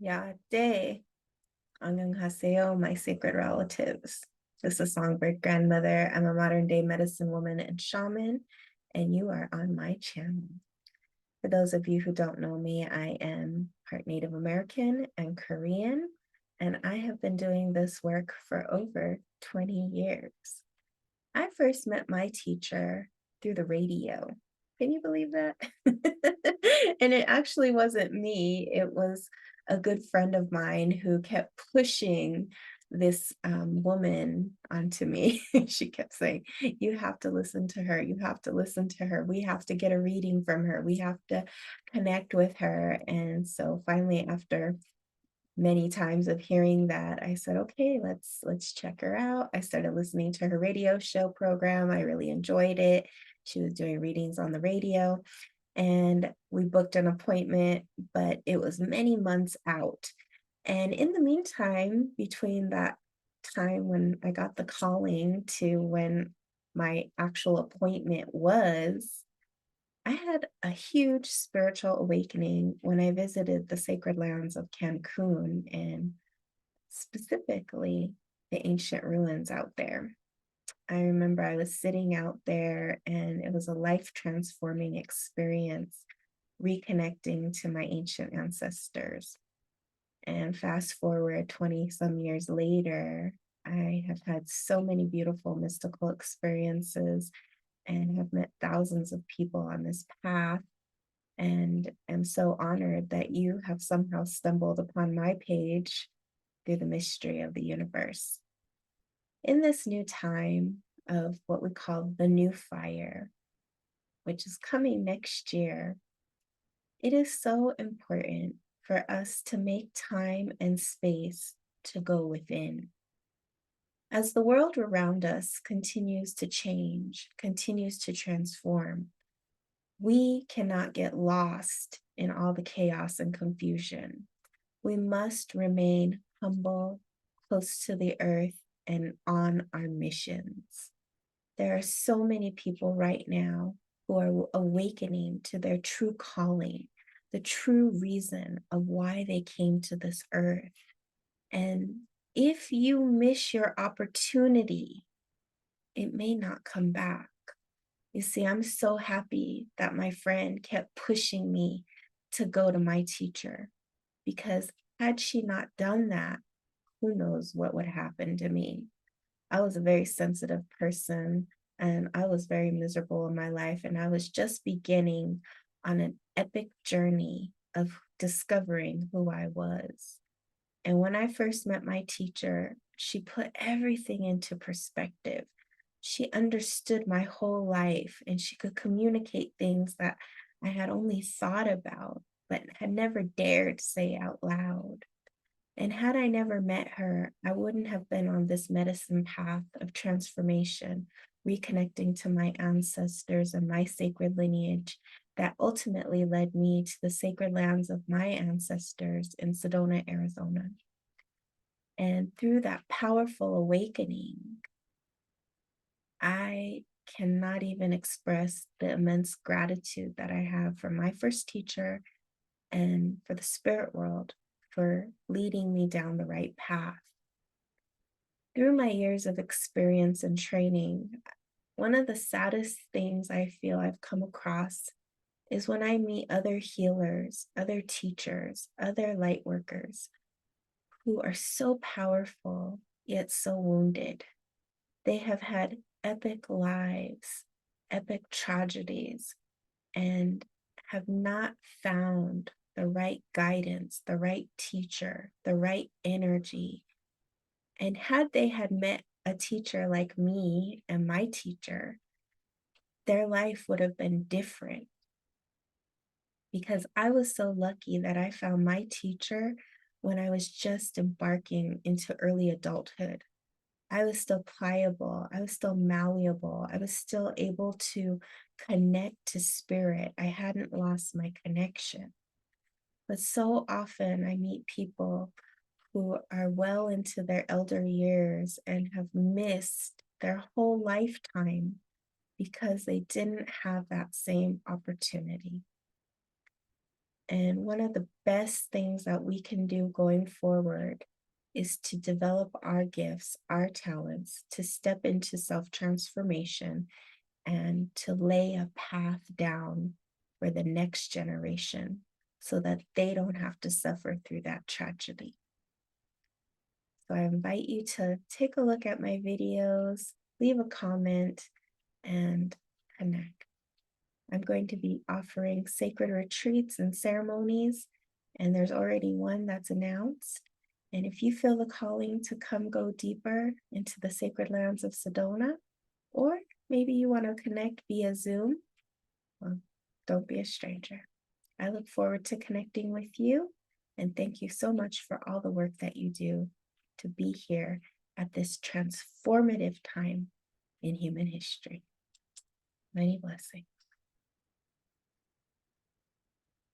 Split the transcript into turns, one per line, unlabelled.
Yade, Annyeonghaseyo, my sacred relatives. This is SongBirdGrandMother. I'm a modern day medicine woman and shaman, and you are on my channel. For those of you who don't know me, I am part Native American and Korean, and I have been doing this work for over 20 years. I first met my teacher through the radio. Can you believe that? And it actually wasn't me. It was a good friend of mine who kept pushing this woman onto me. She kept saying, you have to listen to her. You have to listen to her. We have to get a reading from her. We have to connect with her. And so finally, after many times of hearing that, I said, okay, let's check her out. I started listening to her radio show program. I really enjoyed it. She was doing readings on the radio, and we booked an appointment, but it was many months out. And in the meantime, between that time when I got the calling to when my actual appointment was, I had a huge spiritual awakening when I visited the sacred lands of Cancun and specifically the ancient ruins out there. I remember I was sitting out there and it was a life transforming experience, reconnecting to my ancient ancestors. And fast forward 20 some years later, I have had so many beautiful mystical experiences and have met thousands of people on this path, and am so honored that you have somehow stumbled upon my page through the mystery of the universe. In this new time of what we call the new fire, which is coming next year, it is so important for us to make time and space to go within. As the world around us continues to change, continues to transform, we cannot get lost in all the chaos and confusion. We must remain humble, close to the earth, and on our missions. There are so many people right now who are awakening to their true calling, the true reason of why they came to this earth. And if you miss your opportunity, it may not come back. You see, I'm so happy that my friend kept pushing me to go to my teacher, because had she not done that, who knows what would happen to me. I was a very sensitive person and I was very miserable in my life, and I was just beginning on an epic journey of discovering who I was. And when I first met my teacher, she put everything into perspective. She understood my whole life and she could communicate things that I had only thought about, but had never dared say out loud. And had I never met her, I wouldn't have been on this medicine path of transformation, reconnecting to my ancestors and my sacred lineage that ultimately led me to the sacred lands of my ancestors in Sedona, Arizona. And through that powerful awakening, I cannot even express the immense gratitude that I have for my first teacher and for the spirit world for leading me down the right path. Through my years of experience and training, one of the saddest things I feel I've come across is when I meet other healers, other teachers, other light workers who are so powerful, yet so wounded. They have had epic lives, epic tragedies, and have not found the right guidance, the right teacher, the right energy. And had they had met a teacher like me and my teacher, their life would have been different, because I was so lucky that I found my teacher when I was just embarking into early adulthood. I was still pliable, I was still malleable, I was still able to connect to spirit. I hadn't lost my connection. But so often I meet people who are well into their elder years and have missed their whole lifetime because they didn't have that same opportunity. And one of the best things that we can do going forward is to develop our gifts, our talents, to step into self transformation and to lay a path down for the next generation so that they don't have to suffer through that tragedy. So I invite you to take a look at my videos, leave a comment, and connect. I'm going to be offering sacred retreats and ceremonies, and there's already one that's announced. And if you feel the calling to come go deeper into the sacred lands of Sedona, or maybe you want to connect via Zoom, well, don't be a stranger. I look forward to connecting with you, and thank you so much for all the work that you do to be here at this transformative time in human history. Many blessings.